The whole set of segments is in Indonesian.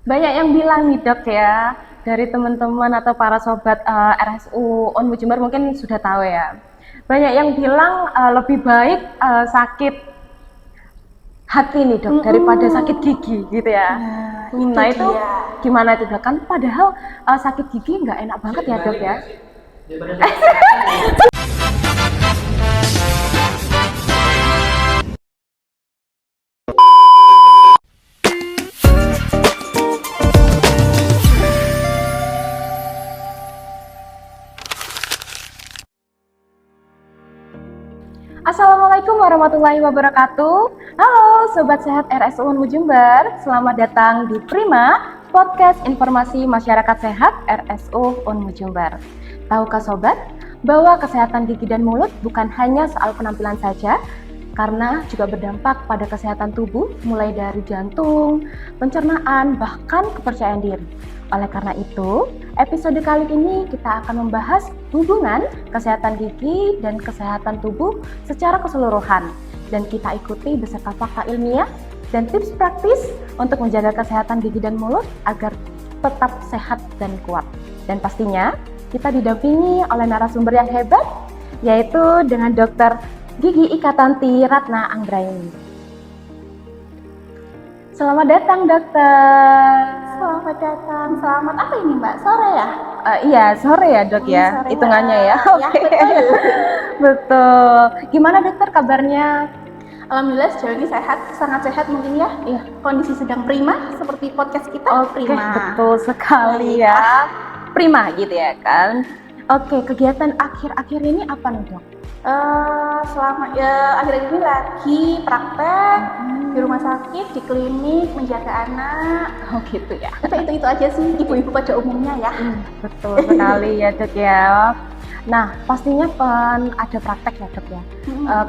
Banyak yang bilang nih dok ya, dari teman-teman atau para sobat RSU Unmu Jember mungkin sudah tahu ya. Banyak yang bilang lebih baik sakit hati nih dok daripada sakit gigi gitu ya. Nah, Itu dia. gimana itu dok? Kan padahal sakit gigi nggak enak banget ya dok ya. Assalamualaikum warahmatullahi wabarakatuh. Halo Sobat Sehat RSU Unmu Jember, selamat datang di Prima, podcast informasi masyarakat sehat RSU Unmu Jember. Tahukah Sobat, bahwa kesehatan gigi dan mulut bukan hanya soal penampilan saja, karena juga berdampak pada kesehatan tubuh, mulai dari jantung, pencernaan, bahkan kepercayaan diri. Oleh karena itu, episode kali ini kita akan membahas hubungan kesehatan gigi dan kesehatan tubuh secara keseluruhan. Dan kita ikuti beserta fakta ilmiah dan tips praktis untuk menjaga kesehatan gigi dan mulut agar tetap sehat dan kuat. Dan pastinya kita didampingi oleh narasumber yang hebat, yaitu dengan Dr. Gigi Ikatanti Ratna Anggraini. Selamat datang dokter. Selamat datang. Selamat apa ini Mbak? Sore ya? Iya sore ya dok ya, Sore hitungannya ya. Ya, betul. Betul. Gimana dokter kabarnya? Alhamdulillah sejauh ini sehat, sangat sehat mungkin ya. Iya. Kondisi sedang prima seperti podcast kita. Oke, Prima. betul sekali ya. Prima gitu ya kan. Oke, kegiatan akhir-akhir ini apa nih dok? Selama ya akhir-akhir ini lagi praktek di rumah sakit, di klinik, menjaga anak. Oh gitu ya. Itu aja sih ibu-ibu pada umumnya ya. Betul sekali ya dok ya. Nah pastinya ada praktek ya dok ya.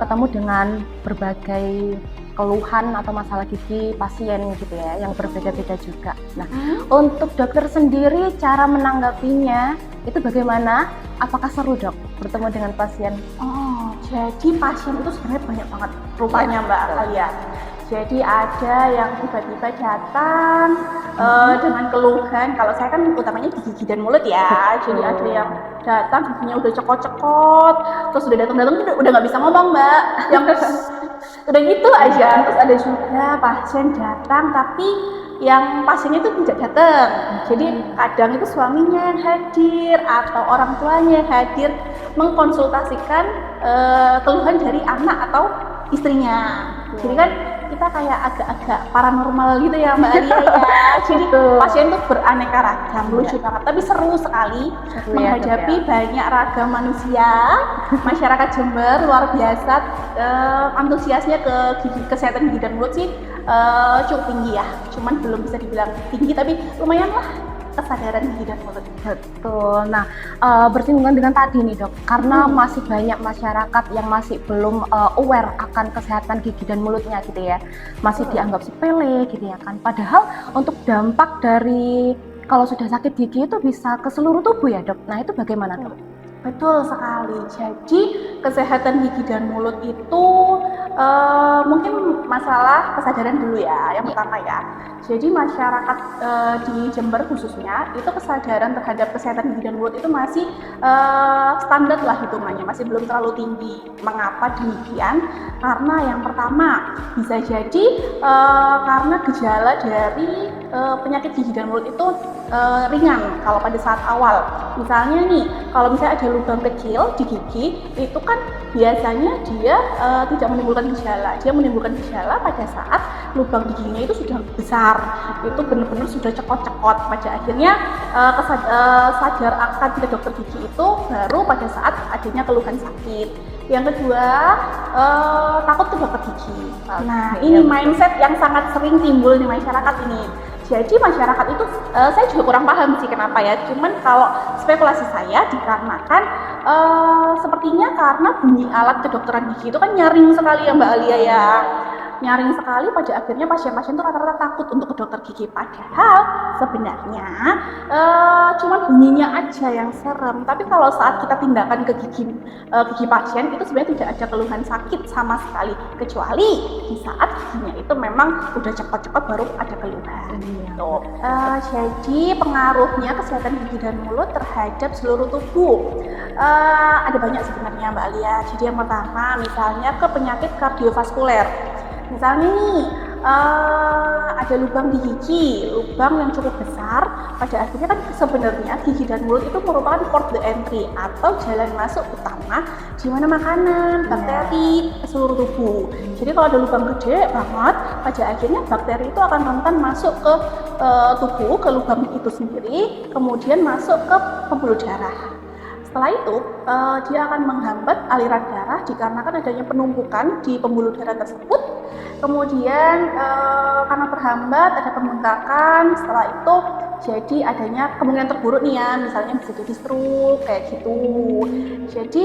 Ketemu dengan berbagai keluhan atau masalah gigi pasien gitu ya, yang berbeda-beda juga. Nah, untuk dokter sendiri cara menanggapinya itu bagaimana? Apakah seru dok bertemu dengan pasien? Oh, jadi pasien itu sebenarnya banyak banget rupanya Mbak Alia. Jadi ada yang tiba-tiba datang dengan keluhan. Kalau saya kan utamanya di gigi dan mulut ya. Jadi ada yang datang giginya udah cekot-cekot, terus udah datang udah nggak bisa ngomong Mbak. Yang udah gitu aja. Terus ada juga pasien datang tapi yang pasiennya itu tidak datang. Jadi kadang itu suaminya yang hadir atau orang tuanya yang hadir mengkonsultasikan keluhan dari anak atau istrinya. Jadi kan kita kayak agak-agak paranormal gitu ya Mbak Alia ya. Jadi pasien tuh beraneka ragam, lucu banget. Tapi seru sekali menghadapi banyak ragam manusia. Masyarakat Jember luar biasa antusiasnya ke kesehatan gigi dan mulut sih cukup tinggi ya. Cuman belum bisa dibilang tinggi tapi lumayan lah kesadaran gigi dan mulut. Betul. Nah, bersinggungan dengan tadi nih dok, karena masih banyak masyarakat yang masih belum aware akan kesehatan gigi dan mulutnya gitu ya, masih dianggap sepele gitu ya kan. Padahal untuk dampak dari kalau sudah sakit gigi itu bisa ke seluruh tubuh ya dok. Nah itu bagaimana dok? Betul sekali. Jadi kesehatan gigi dan mulut itu mungkin masalah kesadaran dulu ya, yang pertama ya. Jadi masyarakat di Jember khususnya itu kesadaran terhadap kesehatan gigi dan mulut itu masih standar lah hitungannya, masih belum terlalu tinggi. Mengapa demikian? Karena yang pertama bisa jadi karena gejala dari penyakit gigi dan mulut itu ringan kalau pada saat awal. Misalnya nih, kalau misalnya ada lubang kecil di gigi, itu kan biasanya dia tidak menimbulkan gejala. Dia menimbulkan gejala pada saat lubang di giginya itu sudah besar, itu benar-benar sudah cekot-cekot. Pada akhirnya sadar akan ke dokter gigi itu baru pada saat adanya keluhan sakit. Yang kedua, takut ke dokter gigi. Nah, ini mindset yang sangat sering timbul di masyarakat ini. Jadi masyarakat itu, saya juga kurang paham sih kenapa ya. Cuman kalau spekulasi saya dikarenakan sepertinya karena bunyi alat kedokteran gigi itu kan nyaring sekali ya Mbak Alia ya. nyaring sekali, pada akhirnya pasien-pasien itu rata-rata takut untuk ke dokter gigi. Padahal sebenarnya cuman bunyinya aja yang serem. Tapi kalau saat kita tindakan ke gigi pasien itu sebenarnya tidak ada keluhan sakit sama sekali, kecuali di saat giginya itu memang udah cepat-cepat baru ada keluhan. Gitu. Jadi pengaruhnya kesehatan gigi dan mulut terhadap seluruh tubuh ada banyak sebenarnya Mbak Alia. Jadi yang pertama misalnya ke penyakit kardiovaskuler. Misalnya nih ada lubang di gigi, lubang yang cukup besar. Pada akhirnya kan sebenarnya gigi dan mulut itu merupakan port the entry atau jalan masuk utama di mana makanan, bakteri ke seluruh tubuh. Jadi kalau ada lubang gede banget, pada akhirnya bakteri itu akan rentan masuk ke tubuh, ke lubang itu sendiri, kemudian masuk ke pembuluh darah. Setelah itu, dia akan menghambat aliran darah dikarenakan adanya penumpukan di pembuluh darah tersebut. Kemudian karena terhambat ada pembengkakan. Setelah itu jadi adanya kemungkinan terburuk nih ya, misalnya bisa jadi stroke kayak gitu. Jadi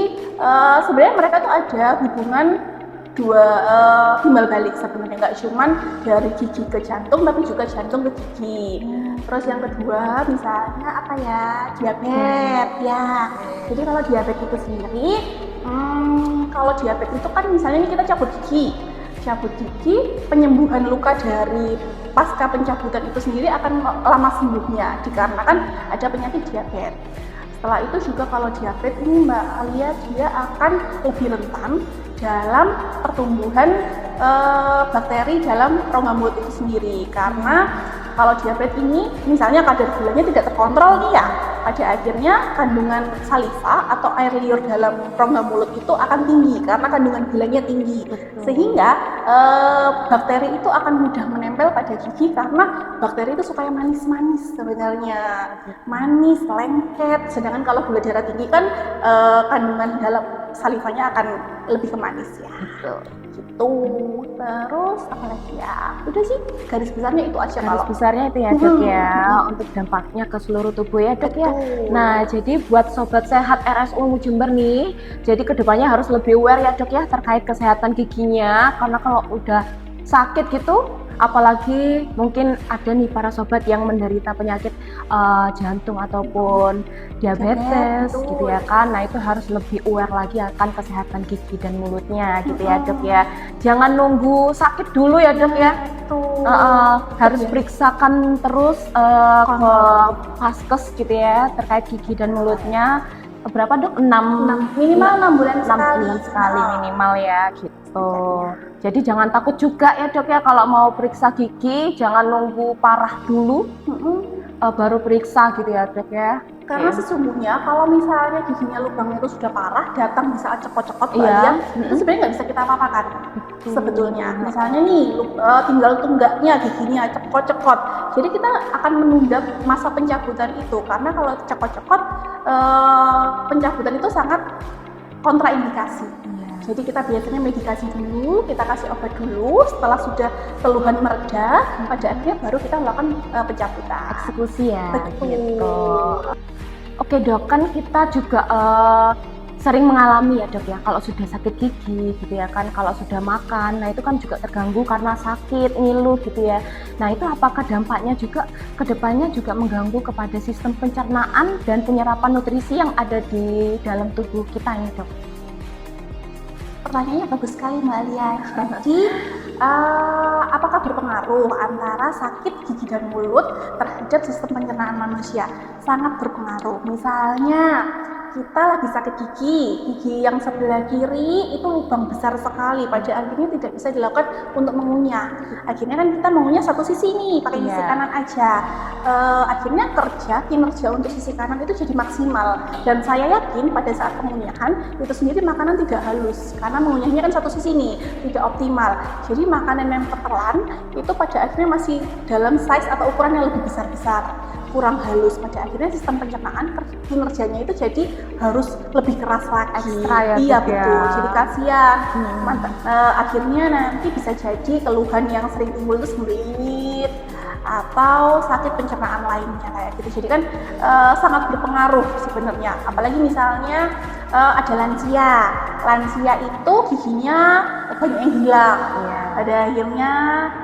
sebenarnya mereka tuh ada hubungan dua timbal balik sebenarnya, nggak cuman dari gigi ke jantung tapi juga jantung ke gigi. Terus yang kedua misalnya apa ya, diabetes ya. Jadi kalau diabetes itu sendiri, kalau diabetes itu kan misalnya kita cabut gigi, penyembuhan luka dari pasca pencabutan itu sendiri akan lama sembuhnya dikarenakan ada penyakit diabetes. Setelah itu juga kalau diabetes ini Mbak Alia, dia akan lebih rentan dalam pertumbuhan bakteri dalam rongga mulut itu sendiri. Karena kalau diabetes ini misalnya kadar gulanya tidak terkontrol nih ya, pada akhirnya kandungan saliva atau air liur dalam rongga mulut itu akan tinggi karena kandungan gulanya tinggi. Sehingga bakteri itu akan mudah menempel pada gigi karena bakteri itu suka yang manis-manis sebenarnya, manis, lengket. Sedangkan kalau gula darah tinggi kan kandungan dalam salivanya akan lebih ke manis ya. Gitu. Terus apa lagi ya? Udah sih garis besarnya itu aja. Garis besarnya itu ya Dok ya, untuk dampaknya ke seluruh tubuh ya Dok ya. Nah jadi buat Sobat Sehat RSU Jember nih, jadi kedepannya harus lebih aware ya Dok ya terkait kesehatan giginya. Karena kalau udah sakit gitu, apalagi mungkin ada nih para sobat yang menderita penyakit jantung ataupun diabetes gitu ya kan. Nah itu harus lebih aware lagi akan kesehatan gigi dan mulutnya gitu ya Dok ya. Jangan nunggu sakit dulu ya Dok ya. Harus periksakan terus ke vaskes gitu ya terkait gigi dan mulutnya. Berapa Dok? 6 minimal 6 bulan sekali minimal ya gitu. Jadi jangan takut juga ya Dok ya kalau mau periksa gigi, jangan nunggu parah dulu baru periksa gitu ya Dok ya. Karena sesungguhnya kalau misalnya giginya lubangnya itu sudah parah, datang di saat cekot-cekot itu sebenarnya nggak bisa kita apa-apakan sebetulnya. Misalnya nih tinggal tunggaknya giginya cekot-cekot, jadi kita akan menunda masa pencabutan itu. Karena kalau cekot-cekot pencabutan itu sangat kontraindikasi. Jadi kita biasanya medikasi dulu, kita kasih obat dulu, setelah sudah keluhan mereda, pada akhirnya baru kita melakukan pencabutan. Eksekusi ya. Betul. Gitu. Oke Dok, kan kita juga sering mengalami ya Dok ya, kalau sudah sakit gigi gitu ya kan, kalau sudah makan, nah itu kan juga terganggu karena sakit, ngilu gitu ya. Nah itu apakah dampaknya juga kedepannya juga mengganggu kepada sistem pencernaan dan penyerapan nutrisi yang ada di dalam tubuh kita ini Dok? Pertanyaannya bagus sekali Mbak Alia. Jadi apakah berpengaruh antara sakit gigi dan mulut terhadap sistem pencernaan manusia? Sangat berpengaruh. Misalnya kita lagi sakit gigi yang sebelah kiri itu lubang besar sekali, pada akhirnya tidak bisa dilakukan untuk mengunyah. Akhirnya kan kita mengunyah satu sisi nih, pakai sisi kanan aja. Akhirnya kinerja untuk sisi kanan itu jadi maksimal. Dan saya yakin pada saat pengunyahan itu sendiri makanan tidak halus, karena mengunyahnya kan satu sisi nih, tidak optimal. Jadi makanan yang tertelan itu pada akhirnya masih dalam size atau ukuran yang lebih besar-besar, kurang halus. Pada akhirnya sistem pencernaan kinerjanya itu jadi harus lebih keras lagi. Ekstra ya, iya betul. Ya. Jadi kasihan. Akhirnya nanti bisa jadi keluhan yang sering timbul itu sembelit atau sakit pencernaan lainnya kayak gitu. Jadi kan sangat berpengaruh sebenarnya. Apalagi misalnya ada lansia itu giginya banyak yang hilang. Iya. Pada akhirnya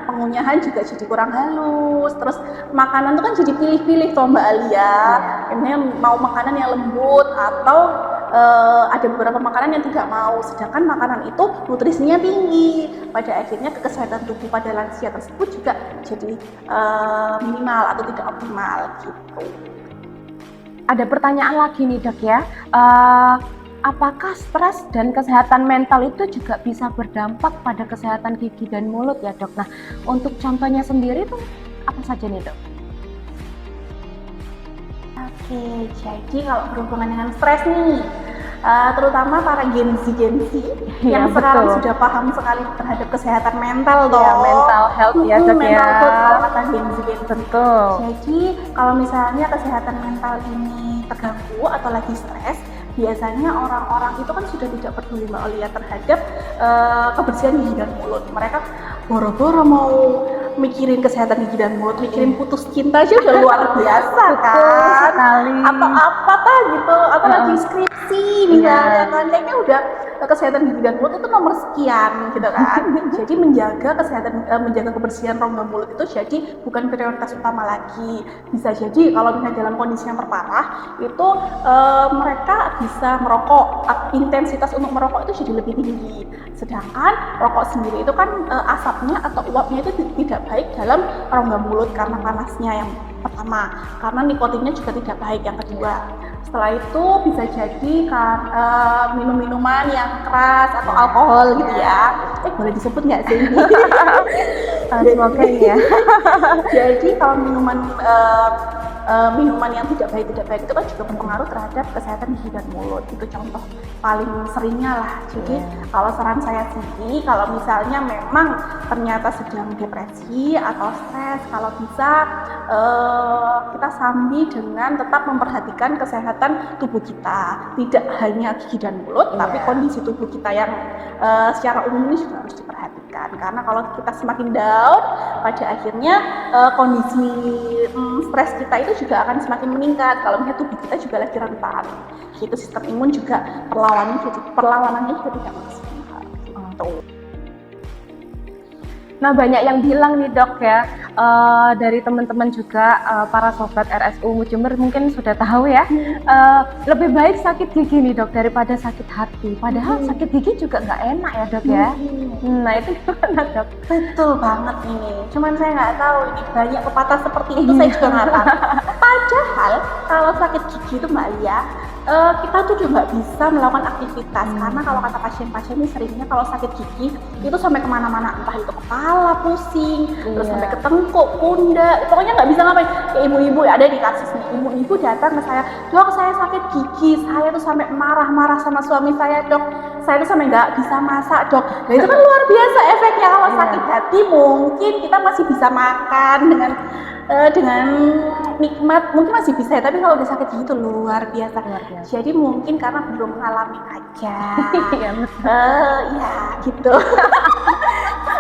pengunyahan juga jadi kurang halus. Terus makanan tuh kan jadi pilih-pilih toh Mbak Alia. Misalnya mau makanan yang lembut atau ada beberapa makanan yang tidak mau. Sedangkan makanan itu nutrisinya tinggi. Pada akhirnya kesehatan tubuh pada lansia tersebut juga jadi minimal atau tidak optimal gitu. Ada pertanyaan lagi nih dok ya, apakah stres dan kesehatan mental itu juga bisa berdampak pada kesehatan gigi dan mulut ya dok? Nah untuk contohnya sendiri tuh apa saja nih dok? Oke, jadi kalau berhubungan dengan stres nih, terutama para Gen Z Ya, yang sekarang betul. sudah paham sekali terhadap kesehatan mental Ya, mental health ya dok mental ya. health kalau kata Gen Z. Betul. Jadi kalau misalnya kesehatan mental ini terganggu atau lagi stres, biasanya orang-orang itu kan sudah tidak peduli Mbak Olia terhadap kebersihan gigi dan mulut. Mereka boro-boro mau mikirin kesehatan gigi dan mulut, mikirin putus cinta aja udah luar biasa kan. Betul sekali. Atau apa kan gitu, atau lagi skripsi misalnya kan, kayaknya udah kesehatan gigi dan mulut itu nomor sekian gitu kan. Jadi menjaga kebersihan rongga mulut itu jadi bukan prioritas utama lagi. Bisa jadi kalau misalnya dalam kondisi yang terparah itu mereka bisa merokok, intensitas untuk merokok itu jadi lebih tinggi. Sedangkan rokok sendiri itu kan asapnya atau uapnya itu tidak baik dalam rongga mulut karena panasnya yang pertama, karena nikotinnya juga tidak baik yang kedua. Setelah itu bisa jadi minum-minuman yang keras atau alkohol gitu ya. Boleh disebut nggak sih? Semoga ya. Jadi kalau minuman yang tidak baik itu kan juga berpengaruh terhadap kesehatan gigi dan mulut. Itu contoh paling seringnya lah. Jadi kalau saran saya sendiri, kalau misalnya memang ternyata sedang depresi atau stres, kalau bisa kita sambil dengan tetap memperhatikan kesehatan tubuh kita, tidak hanya gigi dan mulut, tapi kondisi tubuh kita yang secara umum ini juga harus diperhatikan. Karena kalau kita semakin down, pada akhirnya kondisi stres kita itu juga akan semakin meningkat. Kalau misalnya tubuh kita juga lagi rentan, gitu sistem imun juga perlawanannya juga tidak maksimal. Gitu. Nah banyak yang bilang nih dok ya, dari teman-teman juga para sobat RSU Jember mungkin sudah tahu ya, lebih baik sakit gigi nih dok daripada sakit hati. Padahal sakit gigi juga nggak enak ya dok ya. Nah itu gimana dok? Betul banget ini. Cuman saya nggak tahu ini banyak pepatah seperti itu saya juga nggak tahu. Padahal kalau sakit gigi itu Mbak Lia, kita tuh juga nggak bisa melakukan aktivitas karena kalau kata pasien-pasien ini seringnya kalau sakit gigi itu sampai kemana-mana, entah itu kepala pusing, terus sampai ke tengkuk, pundak, pokoknya nggak bisa ngapain. Kayak ibu-ibu ada di kasus nih, ibu-ibu datang ke saya, dok saya sakit gigi, saya tuh sampai marah-marah sama suami saya dok, saya tuh sampai nggak bisa masak dok. Nah itu kan luar biasa efeknya. Kalau sakit hati mungkin kita masih bisa makan dengan nikmat, mungkin masih bisa ya, tapi kalau udah sakit gigi itu luar biasa. Jadi mungkin karena belum mengalami aja. Ya gitu.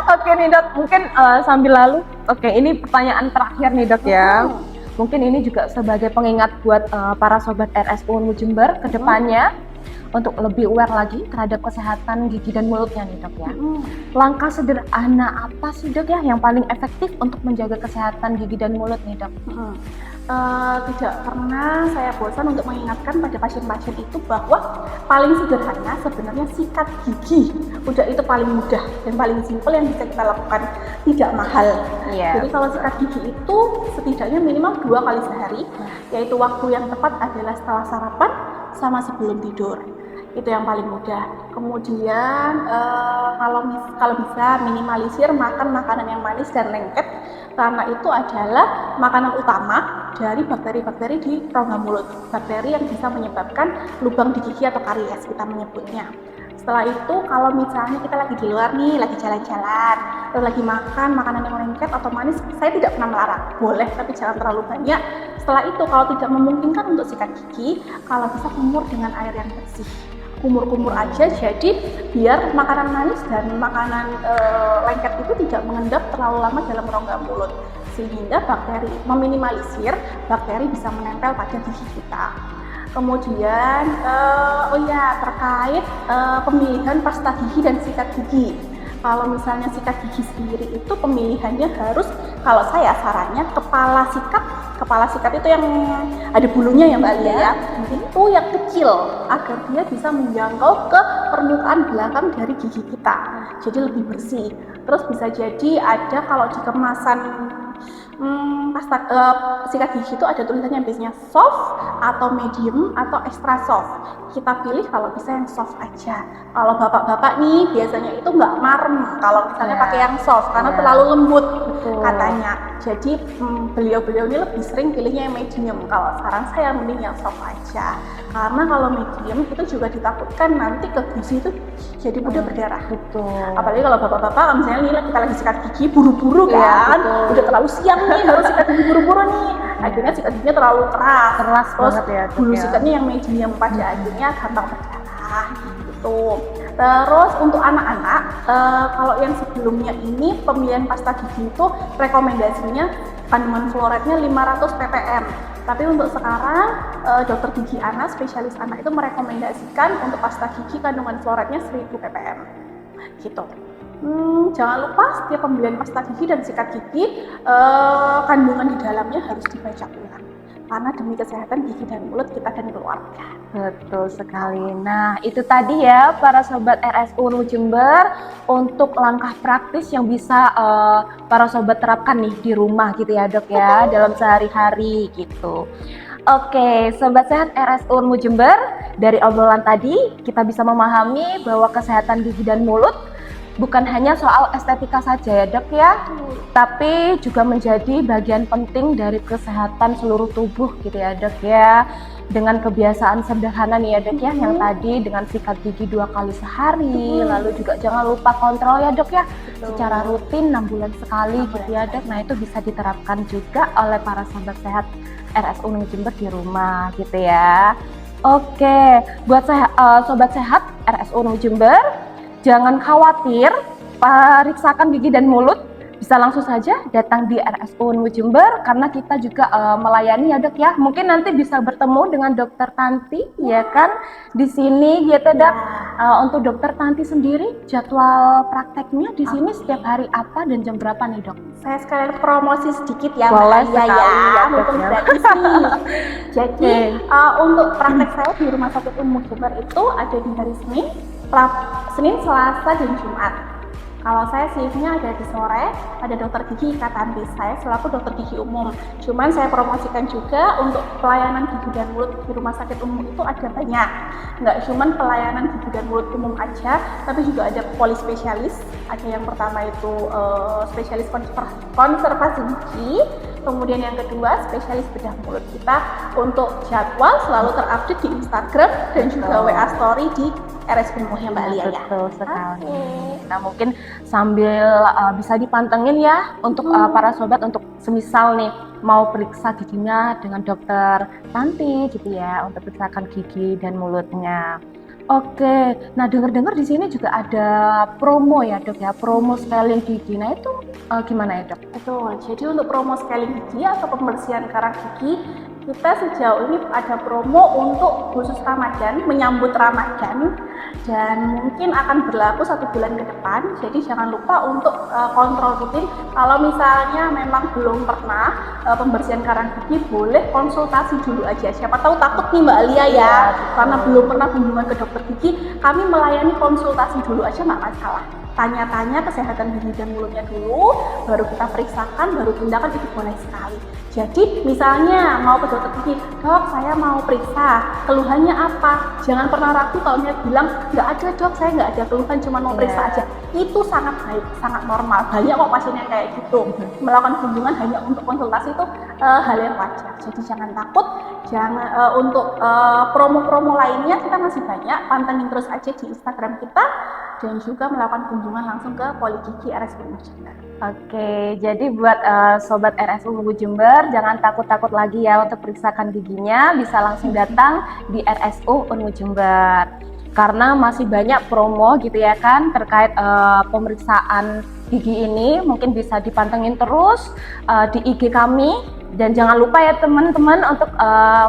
Oke nih dok, mungkin sambil lalu, oke ini pertanyaan terakhir nih dok ya. Mungkin ini juga sebagai pengingat buat para sobat RSU Jember ke depannya untuk lebih aware lagi terhadap kesehatan gigi dan mulutnya nih dok ya. Langkah sederhana apa sih dok ya yang paling efektif untuk menjaga kesehatan gigi dan mulut nih dok? Tidak pernah saya bosan untuk mengingatkan pada pasien-pasien itu bahwa paling sederhana sebenarnya sikat gigi. Udah itu paling mudah dan paling simpel yang bisa kita lakukan, tidak mahal. Jadi kalau sikat gigi itu setidaknya minimal 2 kali sehari, yaitu waktu yang tepat adalah setelah sarapan sama sebelum tidur. Itu yang paling mudah. Kemudian kalau bisa minimalisir makan makanan yang manis dan lengket, karena itu adalah makanan utama dari bakteri-bakteri di rongga mulut, bakteri yang bisa menyebabkan lubang di gigi atau karies kita menyebutnya. Setelah itu kalau misalnya kita lagi di luar nih, lagi jalan-jalan, lalu lagi makan makanan yang lengket atau manis, saya tidak pernah melarang, boleh tapi jangan terlalu banyak. Setelah itu kalau tidak memungkinkan untuk sikat gigi, kalau bisa kumur dengan air yang bersih, kumur-kumur aja, jadi biar makanan manis dan makanan lengket itu tidak mengendap terlalu lama dalam rongga mulut, sehingga bakteri meminimalisir bakteri bisa menempel pada gigi kita. Kemudian terkait pemilihan pasta gigi dan sikat gigi. Kalau misalnya sikat gigi sendiri itu pemilihannya harus, kalau saya sarannya kepala sikat itu yang ada bulunya ya Mbak Lia ya, itu yang kecil agar dia bisa menjangkau ke permukaan belakang dari gigi kita, jadi lebih bersih. Terus bisa jadi ada kalau di kemasan sikat gigi itu ada tulisannya biasanya soft atau medium atau extra soft. Kita pilih kalau bisa yang soft aja. Kalau bapak-bapak nih biasanya itu nggak marem kalau misalnya pakai yang soft karena terlalu lembut katanya. Jadi beliau-beliau ini lebih sering pilihnya yang medium. Kalau saran saya mending yang soft aja. Karena kalau medium itu juga ditakutkan nanti ke gusi itu jadi mudah berdarah. Apalagi kalau bapak-bapak misalnya nih kita lagi sikat gigi buru-buru kan, udah terlalu siang nih harus sikat gigi buru-buru nih. Akhirnya sikat giginya terlalu keras banget ya. Bulu sikatnya yang medium pada akhirnya gampang berdarah gitu. Terus untuk anak-anak, kalau yang sebelumnya ini pemilihan pasta gigi itu rekomendasinya kandungan fluoridnya 500 ppm. Tapi untuk sekarang dokter gigi anak, spesialis anak itu merekomendasikan untuk pasta gigi kandungan fluoridnya 1000 ppm. Gitu. Jangan lupa setiap pembelian pasta gigi dan sikat gigi kandungan di dalamnya harus dibaca ulang karena demi kesehatan gigi dan mulut kita dan keluarga. Betul sekali. Nah, itu tadi ya para sobat RSU Unmu Jember untuk langkah praktis yang bisa para sobat terapkan nih di rumah gitu ya Dok ya, dalam sehari-hari gitu. Oke, Sobat Sehat RSU Unmu Jember, dari obrolan tadi kita bisa memahami bahwa kesehatan gigi dan mulut bukan hanya soal estetika saja ya Dok ya, tapi juga menjadi bagian penting dari kesehatan seluruh tubuh gitu ya Dok ya. Dengan kebiasaan sederhana nih ya Dok ya, yang tadi dengan sikat gigi 2 kali sehari, lalu juga jangan lupa kontrol ya Dok ya, secara rutin 6 bulan sekali gitu ya Dok. Nah itu bisa diterapkan juga oleh para sobat sehat RSU Unmu Jember di rumah gitu ya. Oke, buat sobat sehat RSU Unmu Jember, jangan khawatir, periksakan gigi dan mulut, bisa langsung saja datang di RSU Unmu Jember karena kita juga melayani ya Dok ya. Mungkin nanti bisa bertemu dengan Dokter Tanti ya kan di sini gitu Dok. Untuk Dokter Tanti sendiri jadwal prakteknya di sini setiap hari apa dan jam berapa nih Dok? Saya sekalian promosi sedikit ya Boleh Mbak Lia ya, mumpung gratis nih. Jadi untuk praktek saya di Rumah Sakit Unmu Jember itu ada di hari Senin, Selasa, dan Jumat. Kalau saya shiftnya ada di sore, ada dokter gigi ikatan saya selaku dokter gigi umum. Cuman saya promosikan juga untuk pelayanan gigi dan mulut di rumah sakit umum itu ada banyak. Nggak cuman pelayanan gigi dan mulut umum aja, tapi juga ada polispesialis. Ada yang pertama itu spesialis konservasi gigi, kemudian yang kedua spesialis bedah mulut. Kita untuk jadwal selalu terupdate di Instagram dan juga WA Story di RS Unmu ya Mbak Lia ya. Betul sekali. Nah mungkin sambil bisa dipantengin ya untuk para sobat untuk semisal nih mau periksa giginya dengan dokter Tanti gitu ya untuk periksakan gigi dan mulutnya. Oke, nah dengar-dengar di sini juga ada promo ya Dok ya, promo scaling gigi. Nah itu gimana ya Dok? Betul, jadi untuk promo scaling gigi atau pembersihan karang gigi kita sejauh ini ada promo untuk khusus Ramadan, menyambut Ramadan, dan mungkin akan berlaku 1 bulan ke depan. Jadi jangan lupa untuk kontrol rutin. Kalau misalnya memang belum pernah pembersihan karang gigi, boleh konsultasi dulu aja. Siapa tahu takut nih Mbak Lia ya, karena belum pernah kunjungan ke dokter gigi. Kami melayani konsultasi dulu aja, nggak masalah. Tanya-tanya kesehatan gigi dan mulutnya dulu, baru kita periksakan, baru tindakan, itu boleh sekali. Jadi misalnya mau ke dokter gigi, Dok saya mau periksa, keluhannya apa? Jangan pernah ragu kalau dia bilang, nggak ada Dok, saya nggak ada keluhan, cuma mau periksa aja. Itu sangat baik, sangat normal. Banyak kok pasien yang kayak gitu. Melakukan kunjungan hanya untuk konsultasi itu hal yang wajar. Jadi jangan takut, untuk promo-promo lainnya kita masih banyak, pantengin terus aja di Instagram kita, dan juga melakukan kunjungan langsung ke Poligigi RSU Unmu Jember. Oke, jadi buat sobat RSU Unmu Jember jangan takut-takut lagi ya untuk periksakan giginya, bisa langsung datang di RSU Unmu Jember. Karena masih banyak promo gitu ya kan terkait pemeriksaan gigi ini, mungkin bisa dipantengin terus di IG kami Dan jangan lupa ya teman-teman untuk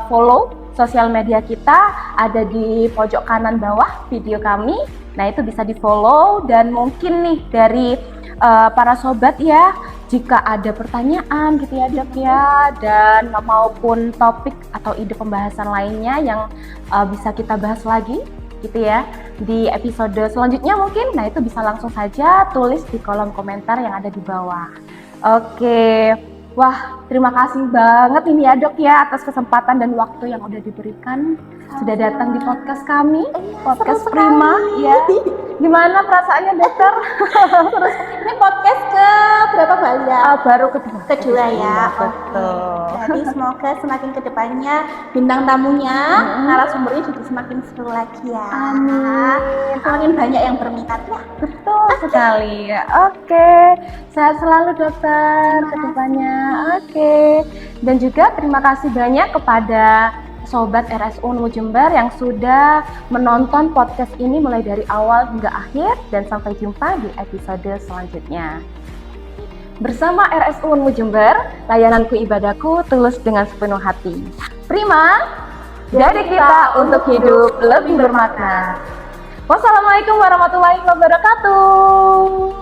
follow sosial media kita, ada di pojok kanan bawah video kami. Nah itu bisa di follow, dan mungkin nih dari para sobat ya, jika ada pertanyaan gitu ya Dok ya, dan maupun topik atau ide pembahasan lainnya yang bisa kita bahas lagi gitu ya di episode selanjutnya mungkin, nah itu bisa langsung saja tulis di kolom komentar yang ada di bawah. Oke. Wah, terima kasih banget ini ya Dok ya atas kesempatan dan waktu yang udah diberikan. Sudah datang di podcast kami, podcast Prima ya. Gimana perasaannya dokter? Terus ini podcast ke berapa kali ya? Baru kedua. Kedua ya. Betul. Jadi semoga semakin kedepannya bintang tamunya, narasumbernya juga semakin seru lagi ya. Amin. Semakin banyak yang berminat ya. Betul sekali. Oke, sehat selalu dokter kedepannya. Oke, dan juga terima kasih banyak kepada Sobat RSU Unmu Jember yang sudah menonton podcast ini mulai dari awal hingga akhir, dan sampai jumpa di episode selanjutnya. Bersama RSU Unmu Jember, layananku ibadahku tulus dengan sepenuh hati. Prima, dari kita untuk hidup lebih bermakna. Wassalamualaikum warahmatullahi wabarakatuh.